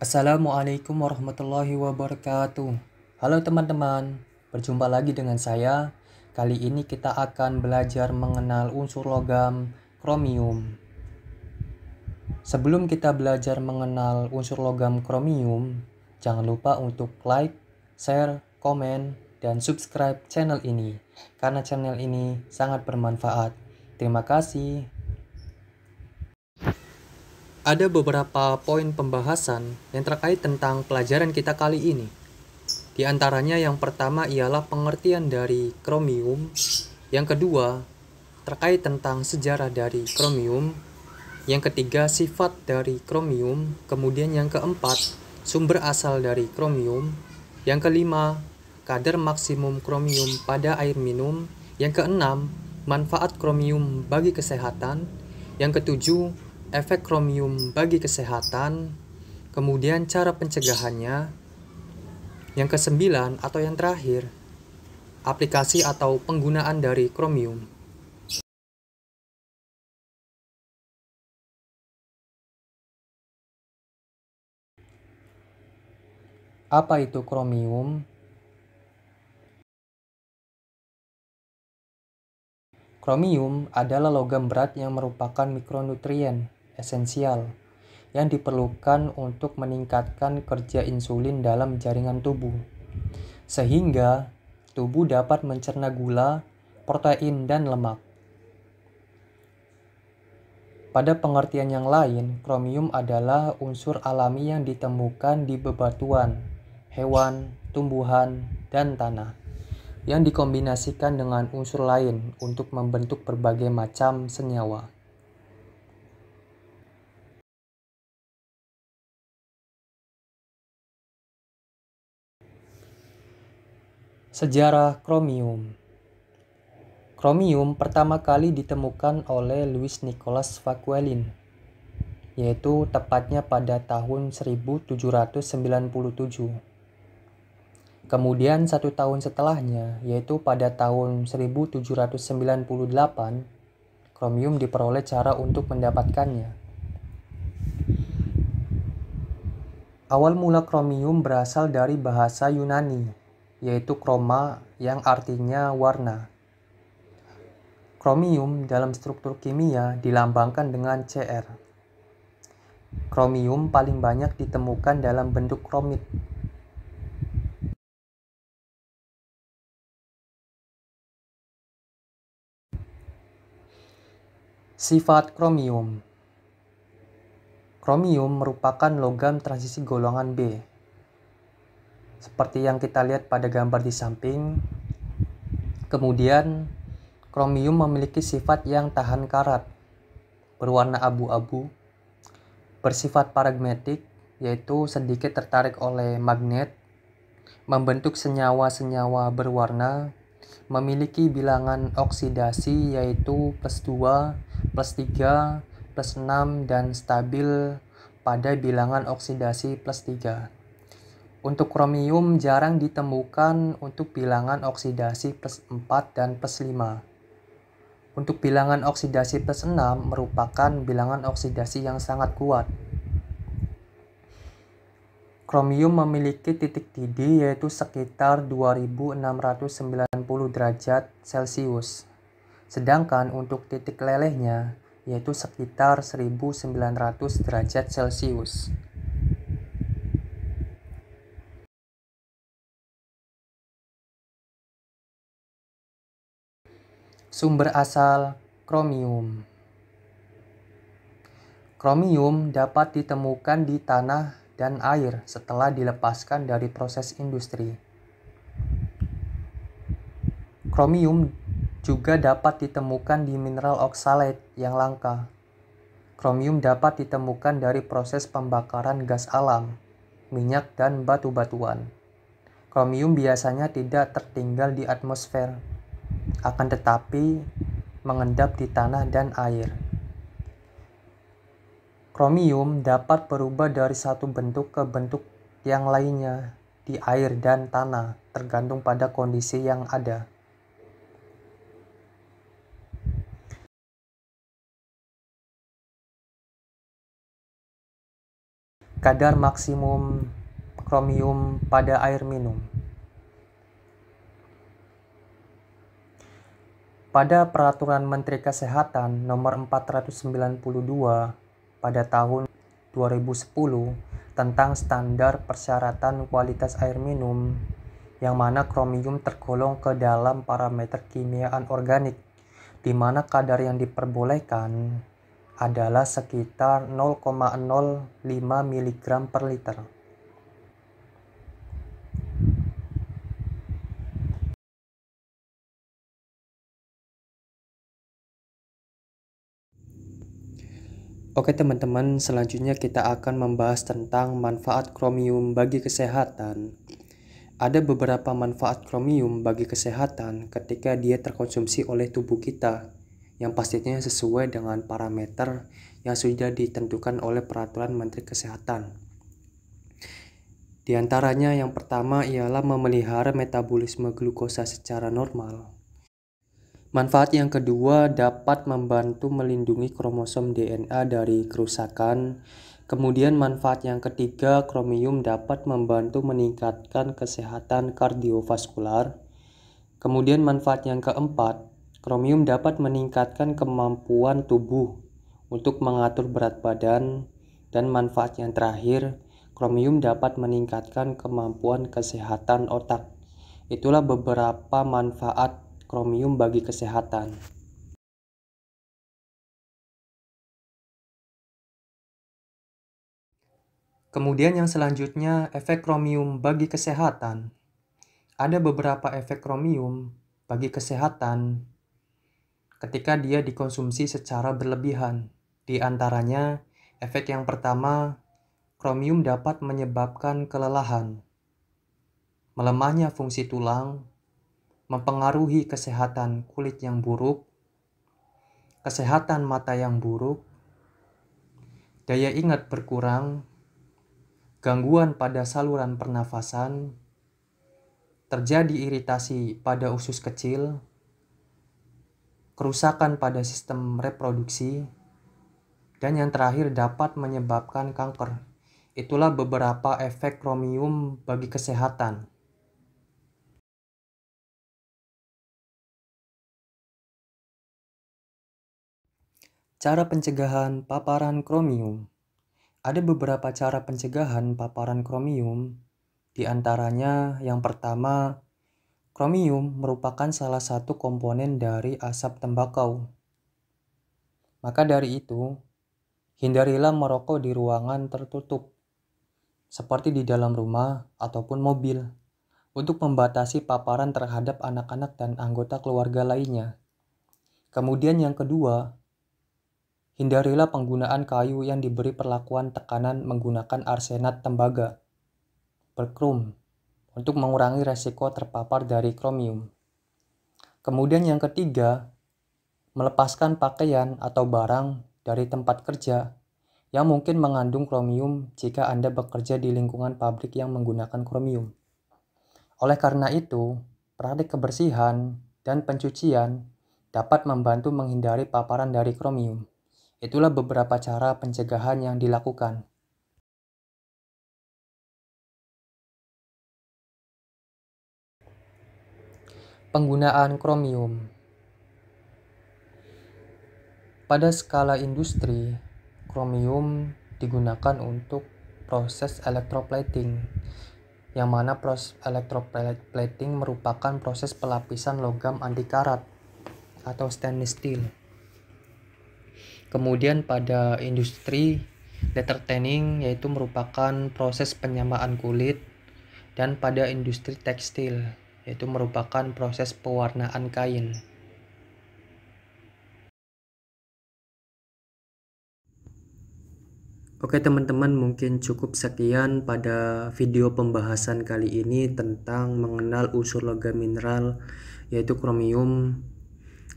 Assalamualaikum warahmatullahi wabarakatuh. Halo teman-teman, berjumpa lagi dengan saya. Kali ini kita akan belajar mengenal unsur logam kromium. Sebelum kita belajar mengenal unsur logam kromium, jangan lupa untuk like, share, komen, dan subscribe channel ini, karena channel ini sangat bermanfaat. Terima kasih. Ada beberapa poin pembahasan yang terkait tentang pelajaran kita kali ini. Di antaranya yang pertama ialah pengertian dari kromium, yang kedua terkait tentang sejarah dari kromium, yang ketiga sifat dari kromium, kemudian yang keempat sumber asal dari kromium, yang kelima kadar maksimum kromium pada air minum, yang keenam manfaat kromium bagi kesehatan, yang ketujuh efek kromium bagi kesehatan, kemudian cara pencegahannya, yang kesembilan atau yang terakhir, aplikasi atau penggunaan dari kromium. Apa itu kromium? Kromium adalah logam berat yang merupakan mikronutrien esensial yang diperlukan untuk meningkatkan kerja insulin dalam jaringan tubuh, sehingga tubuh dapat mencerna gula, protein, dan lemak. Pada pengertian yang lain, kromium adalah unsur alami yang ditemukan di bebatuan, hewan, tumbuhan, dan tanah, yang dikombinasikan dengan unsur lain untuk membentuk berbagai macam senyawa. Sejarah kromium. Kromium pertama kali ditemukan oleh Louis Nicolas Vauquelin, yaitu tepatnya pada tahun 1797. Kemudian 1 tahun setelahnya, yaitu pada tahun 1798, kromium diperoleh cara untuk mendapatkannya. Awal mula kromium berasal dari bahasa Yunani, yaitu kroma yang artinya warna. Kromium dalam struktur kimia dilambangkan dengan Cr. Kromium paling banyak ditemukan dalam bentuk kromit. Sifat kromium. Kromium merupakan logam transisi golongan B. Seperti yang kita lihat pada gambar di samping. Kemudian, kromium memiliki sifat yang tahan karat, berwarna abu-abu, bersifat paragmatik, yaitu sedikit tertarik oleh magnet, membentuk senyawa-senyawa berwarna, memiliki bilangan oksidasi yaitu +2, +3, +6, dan stabil pada bilangan oksidasi +3. Untuk kromium jarang ditemukan untuk bilangan oksidasi +4 dan +5. Untuk bilangan oksidasi +6 merupakan bilangan oksidasi yang sangat kuat. Kromium memiliki titik didih yaitu sekitar 2690 derajat Celcius. Sedangkan untuk titik lelehnya yaitu sekitar 1900 derajat Celcius. Sumber asal kromium. Kromium dapat ditemukan di tanah dan air setelah dilepaskan dari proses industri. Kromium juga dapat ditemukan di mineral oxalate yang langka. Kromium dapat ditemukan dari proses pembakaran gas alam, minyak, dan batu-batuan. Kromium biasanya tidak tertinggal di atmosfer, akan tetapi mengendap di tanah dan air. Kromium dapat berubah dari satu bentuk ke bentuk yang lainnya di air dan tanah, tergantung pada kondisi yang ada. Kadar maksimum kromium pada air minum. Pada Peraturan Menteri Kesehatan Nomor 492 pada tahun 2010 tentang standar persyaratan kualitas air minum, yang mana kromium tergolong ke dalam parameter kimia anorganik, di mana kadar yang diperbolehkan adalah sekitar 0,05 mg per liter. Oke teman-teman, selanjutnya kita akan membahas tentang manfaat kromium bagi kesehatan. Ada beberapa manfaat kromium bagi kesehatan ketika dia terkonsumsi oleh tubuh kita, yang pastinya sesuai dengan parameter yang sudah ditentukan oleh Peraturan Menteri Kesehatan. Di antaranya yang pertama ialah memelihara metabolisme glukosa secara normal. Manfaat yang kedua dapat membantu melindungi kromosom DNA dari kerusakan. Kemudian manfaat yang ketiga, kromium dapat membantu meningkatkan kesehatan kardiovaskular. Kemudian manfaat yang keempat, kromium dapat meningkatkan kemampuan tubuh untuk mengatur berat badan. Dan manfaat yang terakhir, kromium dapat meningkatkan kemampuan kesehatan otak. Itulah beberapa manfaat kromium bagi kesehatan. Kemudian yang selanjutnya, efek kromium bagi kesehatan. Ada beberapa efek kromium bagi kesehatan ketika dia dikonsumsi secara berlebihan. Di antaranya, efek yang pertama, kromium dapat menyebabkan kelelahan, melemahnya fungsi tulang, mempengaruhi kesehatan kulit yang buruk, kesehatan mata yang buruk, daya ingat berkurang, gangguan pada saluran pernafasan, terjadi iritasi pada usus kecil, kerusakan pada sistem reproduksi, dan yang terakhir dapat menyebabkan kanker. Itulah beberapa efek kromium bagi kesehatan. Cara pencegahan paparan kromium. Ada beberapa cara pencegahan paparan kromium. Di antaranya yang pertama, kromium merupakan salah satu komponen dari asap tembakau. Maka dari itu, hindarilah merokok di ruangan tertutup, seperti di dalam rumah ataupun mobil, untuk membatasi paparan terhadap anak-anak dan anggota keluarga lainnya. Kemudian yang kedua, hindarilah penggunaan kayu yang diberi perlakuan tekanan menggunakan arsenat tembaga, berkrum, untuk mengurangi resiko terpapar dari kromium. Kemudian yang ketiga, melepaskan pakaian atau barang dari tempat kerja yang mungkin mengandung kromium jika Anda bekerja di lingkungan pabrik yang menggunakan kromium. Oleh karena itu, praktik kebersihan dan pencucian dapat membantu menghindari paparan dari kromium. Itulah beberapa cara pencegahan yang dilakukan. Penggunaan kromium. Pada skala industri, kromium digunakan untuk proses electroplating, yang mana proses electroplating merupakan proses pelapisan logam anti karat atau stainless steel. Kemudian pada industri leather tanning, yaitu merupakan proses penyamaan kulit, dan pada industri tekstil, yaitu merupakan proses pewarnaan kain. Oke teman-teman, mungkin cukup sekian pada video pembahasan kali ini tentang mengenal unsur logam mineral yaitu kromium.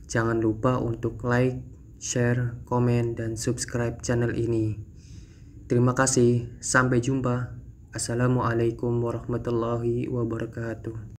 Jangan lupa untuk like, share, komen, dan subscribe channel ini. Terima kasih, sampai jumpa. Assalamualaikum warahmatullahi wabarakatuh.